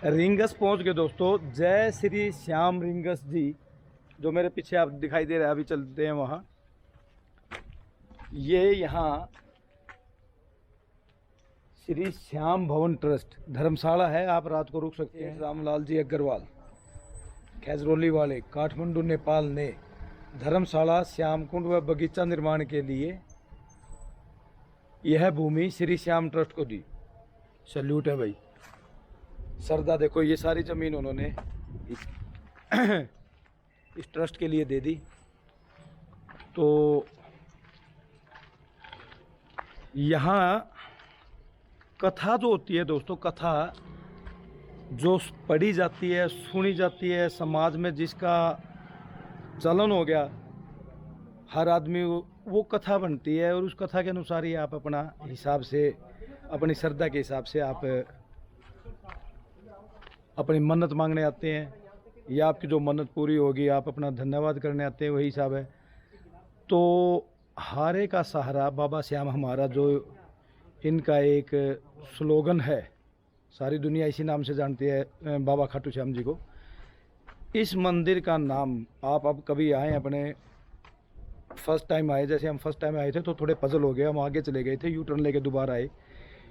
Rings पहुंच गए दोस्तों। जय श्री श्याम रिंगस जी, जो मेरे पीछे आप दिखाई दे रहे हैं, अभी चलते हैं वहाँ। ये यहाँ श्री श्याम भवन ट्रस्ट धर्मशाला है, आप रात को रुक सकते हैं। रामलाल जी अग्रवाल खैजरोली वाले काठमांडू नेपाल ने धर्मशाला, श्यामकुंड व बगीचा निर्माण के लिए यह भूमि श्री श्याम ट्रस्ट को दी। सल्यूट है भाई। सरदा देखो, ये सारी ज़मीन उन्होंने इस ट्रस्ट के लिए दे दी। तो यहाँ कथा जो होती है दोस्तों, कथा जो पढ़ी जाती है, सुनी जाती है, समाज में जिसका चलन हो गया, हर आदमी वो कथा बनती है और उस कथा के अनुसार ही आप अपना हिसाब से, अपनी श्रद्धा के हिसाब से आप अपनी मन्नत मांगने आते हैं, या आपकी जो मन्नत पूरी होगी आप अपना धन्यवाद करने आते हैं, वही हिसाब है। तो हारे का सहारा बाबा श्याम हमारा, जो इनका एक स्लोगन है, सारी दुनिया इसी नाम से जानती है, बाबा खाटू श्याम जी को। इस मंदिर का नाम, आप अब कभी आए, अपने फर्स्ट टाइम आए, जैसे हम फर्स्ट टाइम आए थे तो थोड़े पजल हो गए, हम आगे चले गए थे, यू टर्न लेके दोबारा आए,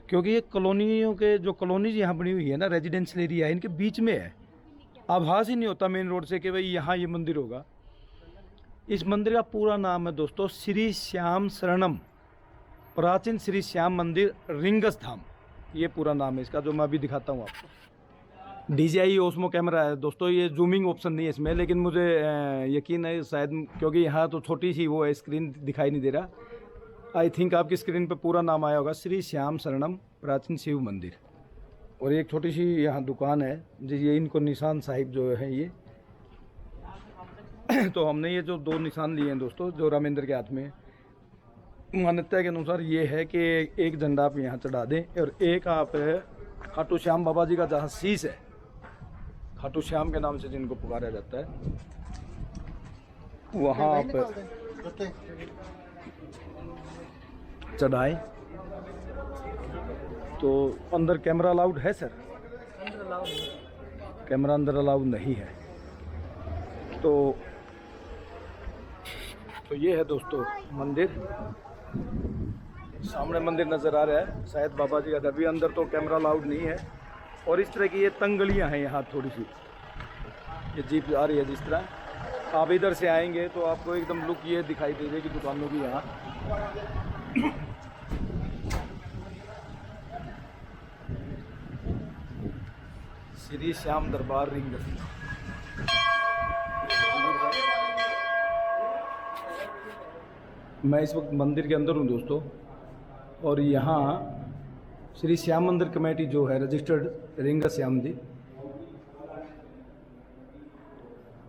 क्योंकि ये कॉलोनियों के जो कॉलोनीज यहाँ बनी हुई है ना, रेजिडेंशियल एरिया है, इनके बीच में है। आभास ही नहीं होता मेन रोड से कि भाई यहाँ ये मंदिर होगा। इस मंदिर का पूरा नाम है दोस्तों श्री श्याम शरणम प्राचीन श्री श्याम मंदिर रिंगस धाम, ये पूरा नाम है इसका, जो मैं अभी दिखाता हूँ आपको। DJI ओस्मो कैमरा है दोस्तों, ये जूमिंग ऑप्शन नहीं है इसमें, लेकिन मुझे यकीन है शायद, क्योंकि यहाँ तो छोटी सी वो है, स्क्रीन दिखाई नहीं दे रहा। आई थिंक आपकी स्क्रीन पे पूरा नाम आया होगा, श्री श्याम शरणम प्राचीन शिव मंदिर। और एक छोटी सी यहाँ दुकान है जी, ये इनको निशान साहिब जो है ये तो हमने ये जो 2 निशान लिए हैं दोस्तों, जो रामेंद्र के हाथ में, मान्यता के अनुसार ये है कि एक झंडा आप यहाँ चढ़ा दें और एक आप खाटू श्याम बाबा जी का जहाँ शीश है, खाटू श्याम के नाम से जिनको पुकारा जाता है, वहाँ आप चढ़ाएं। तो अंदर कैमरा अलाउड है सर? कैमरा अंदर अलाउड नहीं है। तो ये है दोस्तों मंदिर, सामने मंदिर नज़र आ रहा है, शायद बाबा जी का। अभी अंदर तो कैमरा अलाउड नहीं है। और इस तरह की ये तंगलियाँ हैं यहाँ, थोड़ी सी ये जीप आ रही है, जिस तरह आप इधर से आएंगे तो आपको एकदम लुक ये दिखाई दे देगी दुकानों की यहाँ। श्री श्याम दरबार रिंगस। मैं इस वक्त मंदिर के अंदर हूँ दोस्तों, और यहाँ श्री श्याम मंदिर कमेटी जो है रजिस्टर्ड रिंगस श्याम जी,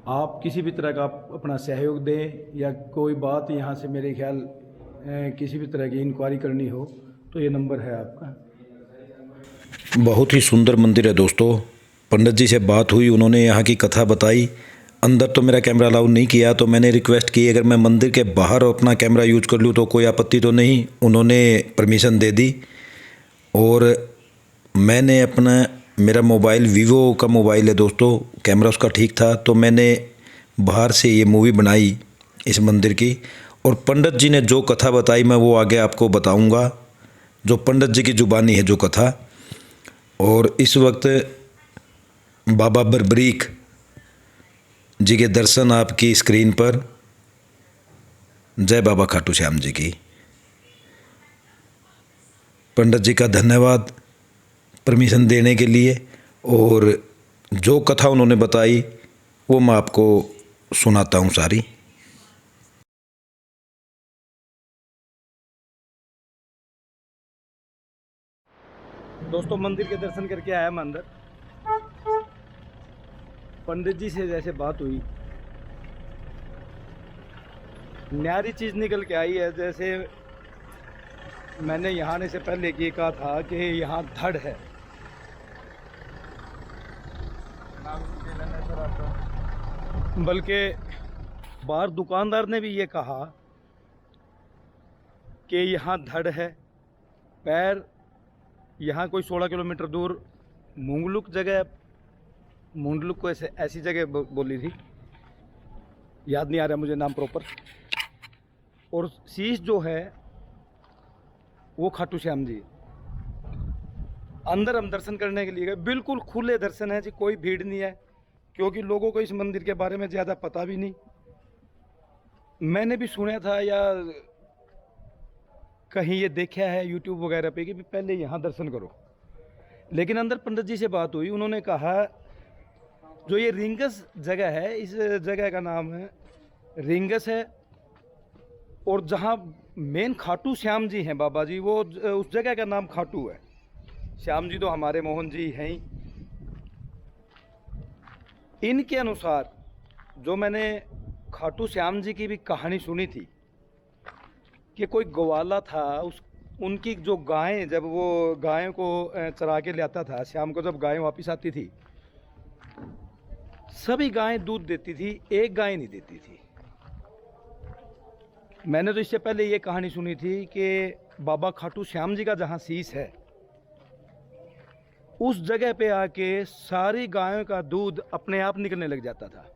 आप किसी भी तरह का अपना सहयोग दें या कोई बात यहाँ से मेरे ख्याल किसी भी तरह की इंक्वायरी करनी हो तो ये नंबर है आपका। बहुत ही सुंदर मंदिर है दोस्तों। पंडित जी से बात हुई, उन्होंने यहाँ की कथा बताई। अंदर तो मेरा कैमरा अलाउ नहीं किया, तो मैंने रिक्वेस्ट की अगर मैं मंदिर के बाहर अपना कैमरा यूज कर लूँ तो कोई आपत्ति तो नहीं। उन्होंने परमिशन दे दी। और मैंने अपना, मेरा मोबाइल वीवो का मोबाइल है दोस्तों, कैमरा उसका ठीक था, तो मैंने बाहर से ये मूवी बनाई इस मंदिर की। और पंडित जी ने जो कथा बताई मैं वो आगे आपको बताऊंगा, जो पंडित जी की जुबानी है जो कथा। और इस वक्त बाबा बरबरीक जी के दर्शन आपकी स्क्रीन पर। जय बाबा खाटू श्याम जी की। पंडित जी का धन्यवाद परमिशन देने के लिए, और जो कथा उन्होंने बताई वो मैं आपको सुनाता हूँ सारी। दोस्तों मंदिर के दर्शन करके आया मैं अंदर। पंडित जी से जैसे बात हुई, न्यारी चीज़ निकल के आई है। जैसे मैंने यहाँ आने से पहले ये कहा था कि यहाँ धड़ है, बल्कि बाहर दुकानदार ने भी ये कहा कि यहाँ धड़ है। पैर यहाँ कोई 16 किलोमीटर दूर मुंगलुक जगह मुंडलुक को ऐसे ऐसी जगह बोली थी, याद नहीं आ रहा मुझे नाम प्रॉपर। और शीश जो है वो खाटू श्याम जी। अंदर हम दर्शन करने के लिए गए, बिल्कुल खुले दर्शन है जी, कोई भीड़ नहीं है, क्योंकि लोगों को इस मंदिर के बारे में ज़्यादा पता भी नहीं। मैंने भी सुना था या कहीं ये देखा है यूट्यूब वगैरह पे कि पहले यहाँ दर्शन करो, लेकिन अंदर पंडित जी से बात हुई, उन्होंने कहा जो ये रिंगस जगह है, इस जगह का नाम है रिंगस है, और जहाँ मेन खाटू श्याम जी हैं बाबा जी, वो उस जगह का नाम खाटू है। श्याम जी तो हमारे मोहन जी हैं ही। इनके अनुसार जो मैंने खाटू श्याम जी की भी कहानी सुनी थी कि कोई ग्वाला था, उनकी जो गायें, जब वो गायों को चरा के लाता था, शाम को जब गायें वापस आती थी, सभी गायें दूध देती थी, एक गाय नहीं देती थी। मैंने तो इससे पहले ये कहानी सुनी थी कि बाबा खाटू श्याम जी का जहाँ शीश है, उस जगह पे आके सारी गायों का दूध अपने आप निकलने लग जाता था।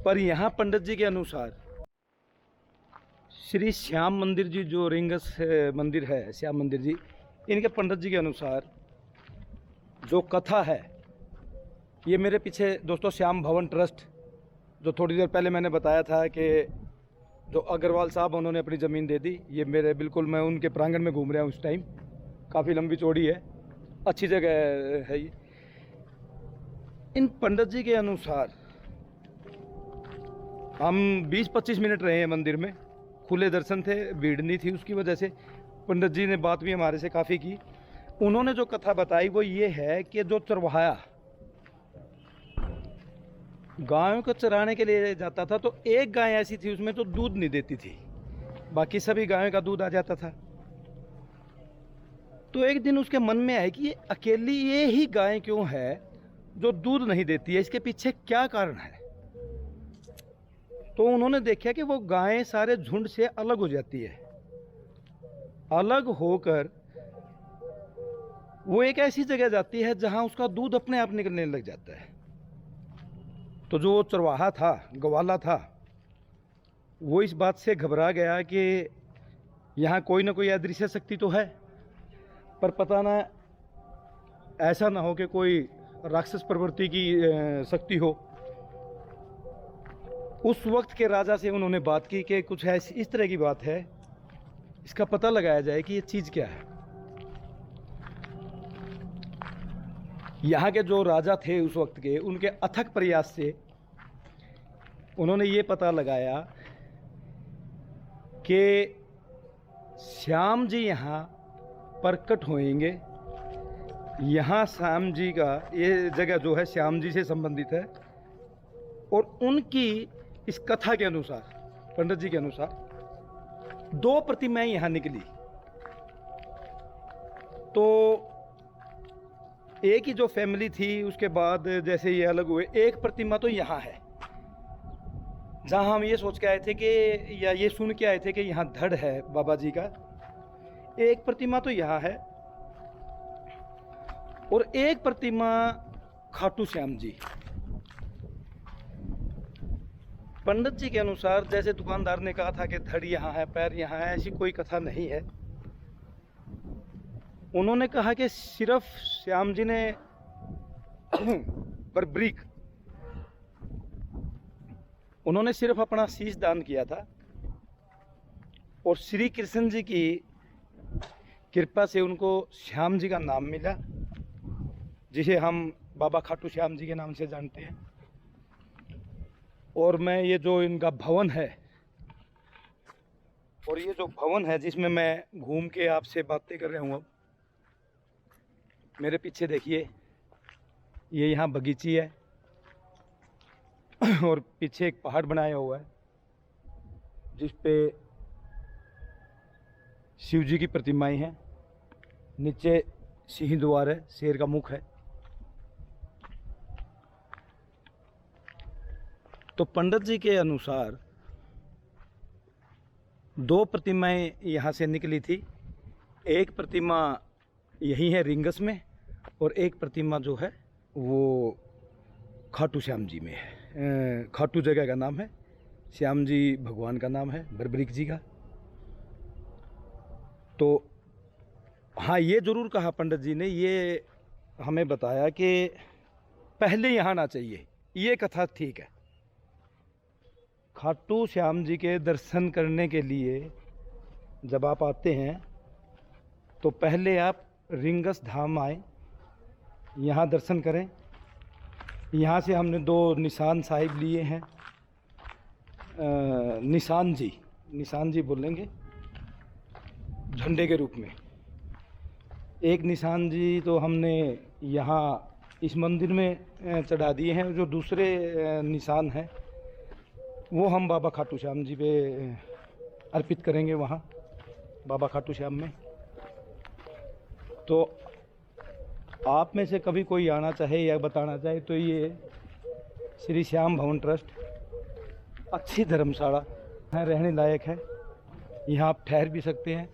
पर यहाँ पंडित जी के अनुसार श्री श्याम मंदिर जी, जो रिंगस मंदिर है, श्याम मंदिर जी, इनके पंडित जी के अनुसार जो कथा है, ये मेरे पीछे दोस्तों श्याम भवन ट्रस्ट, जो थोड़ी देर पहले मैंने बताया था कि जो अग्रवाल साहब उन्होंने अपनी ज़मीन दे दी, ये मेरे बिल्कुल, मैं उनके प्रांगण में घूम रहा हूँ उस टाइम, काफ़ी लंबी चौड़ी है, अच्छी जगह है ये। इन पंडित जी के अनुसार हम 20-25 मिनट रहे हैं मंदिर में, खुले दर्शन थे, भीड़ नहीं थी, उसकी वजह से पंडित जी ने बात भी हमारे से काफ़ी की। उन्होंने जो कथा बताई वो ये है कि जो चरवाहा गायों को चराने के लिए जाता था, तो एक गाय ऐसी थी उसमें तो दूध नहीं देती थी, बाकी सभी गायों का दूध आ जाता था। तो एक दिन उसके मन में आया कि ये अकेली ये ही गाय क्यों है जो दूध नहीं देती है, इसके पीछे क्या कारण है। तो उन्होंने देखा कि वो गायें सारे झुंड से अलग हो जाती है, अलग होकर वो एक ऐसी जगह जाती है जहां उसका दूध अपने आप निकलने लग जाता है। तो जो चरवाहा था, ग्वाला था, वो इस बात से घबरा गया कि यहाँ कोई ना कोई अदृश्य शक्ति तो है, पर पता ना ऐसा ना हो कि कोई राक्षस प्रवृत्ति की शक्ति हो। उस वक्त के राजा से उन्होंने बात की कि कुछ ऐसी इस तरह की बात है, इसका पता लगाया जाए कि ये चीज़ क्या है। यहाँ के जो राजा थे उस वक्त के, उनके अथक प्रयास से उन्होंने ये पता लगाया कि श्याम जी यहाँ प्रकट होएंगे। यहाँ श्याम जी का ये जगह जो है श्याम जी से संबंधित है, और उनकी इस कथा के अनुसार, पंडित जी के अनुसार, 2 प्रतिमाएं यहाँ निकली। तो एक ही जो फैमिली थी, उसके बाद जैसे ये अलग हुए, एक प्रतिमा तो यहाँ है, जहाँ हम ये सोच के आए थे कि, या ये सुन के आए थे कि यहाँ धड़ है बाबा जी का। एक प्रतिमा तो यहाँ है, और एक प्रतिमा खाटू श्याम जी। पंडित जी के अनुसार, जैसे दुकानदार ने कहा था कि धड़ यहाँ है, पैर यहाँ है, ऐसी कोई कथा नहीं है। उन्होंने कहा कि सिर्फ श्याम जी ने पर ब्रीक, उन्होंने सिर्फ अपना शीश दान किया था, और श्री कृष्ण जी की कृपा से उनको श्याम जी का नाम मिला, जिसे हम बाबा खाटू श्याम जी के नाम से जानते हैं। और मैं ये जो इनका भवन है, और ये जो भवन है जिसमें मैं घूम के आपसे बातें कर रहा हूँ, अब मेरे पीछे देखिए, ये यहाँ बगीची है, और पीछे एक पहाड़ बनाया हुआ है जिस पे शिव जी की प्रतिमाएं हैं, नीचे सिंह द्वार है, शेर का मुख है। तो पंडित जी के अनुसार 2 प्रतिमाएं यहाँ से निकली थी। एक प्रतिमा यही है रिंगस में, और एक प्रतिमा जो है वो खाटू श्याम जी में है। खाटू जगह का नाम है, श्याम जी भगवान का नाम है, बरबरीक जी का। तो हाँ, ये ज़रूर कहा पंडित जी ने, ये हमें बताया कि पहले यहाँ आना चाहिए, ये कथा ठीक है। खाटू श्याम जी के दर्शन करने के लिए जब आप आते हैं तो पहले आप रिंगस धाम आए, यहाँ दर्शन करें। यहाँ से हमने 2 निशान साहिब लिए हैं। निशान जी बोलेंगे झंडे के रूप में। एक निशान जी तो हमने यहाँ इस मंदिर में चढ़ा दिए हैं। जो दूसरे निशान हैं वो हम बाबा खाटू श्याम जी पे अर्पित करेंगे वहाँ बाबा खाटू श्याम में। तो आप में से कभी कोई आना चाहे या बताना चाहे तो ये श्री श्याम भवन ट्रस्ट अच्छी धर्मशाला है, रहने लायक है। यहाँ आप ठहर भी सकते हैं।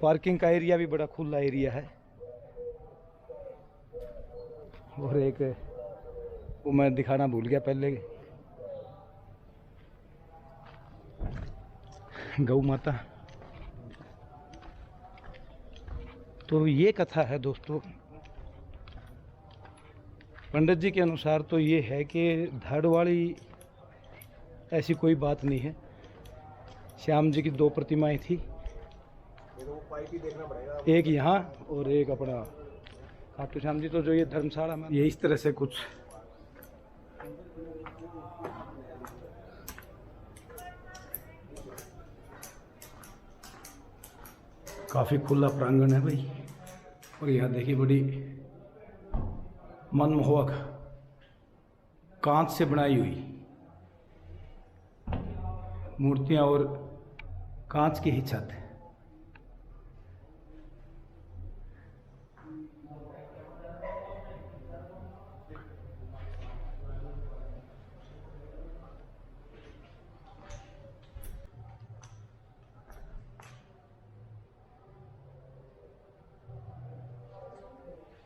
पार्किंग का एरिया भी बड़ा खुला एरिया है। और एक वो मैं दिखाना भूल गया पहले, गौ माता। तो ये कथा है दोस्तों। पंडित जी के अनुसार तो ये है कि धड़ वाली ऐसी कोई बात नहीं है। श्याम जी की 2 प्रतिमाएं थी, एक यहाँ और एक अपना खाटू श्याम जी। तो जो ये धर्मशाला में ये इस तरह से कुछ काफ़ी खुला प्रांगण है भाई। और यहाँ देखिए बड़ी मनमोहक कांच से बनाई हुई मूर्तियाँ और कांच की ही छत है।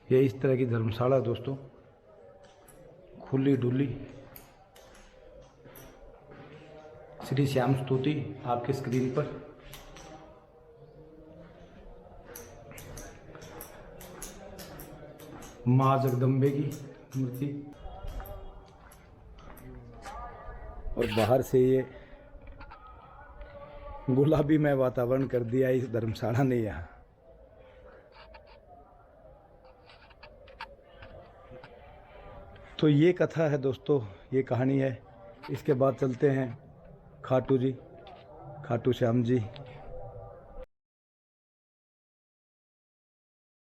ये इस तरह की धर्मशाला दोस्तों, खुली डुली। श्री श्याम स्तुति आपके स्क्रीन पर। माँ जगदम्बे की मूर्ति। और बाहर से ये गुलाबी में वातावरण कर दिया इस धर्मशाला ने यहाँ। तो ये कथा है दोस्तों, ये कहानी है। इसके बाद चलते हैं खाटू श्याम जी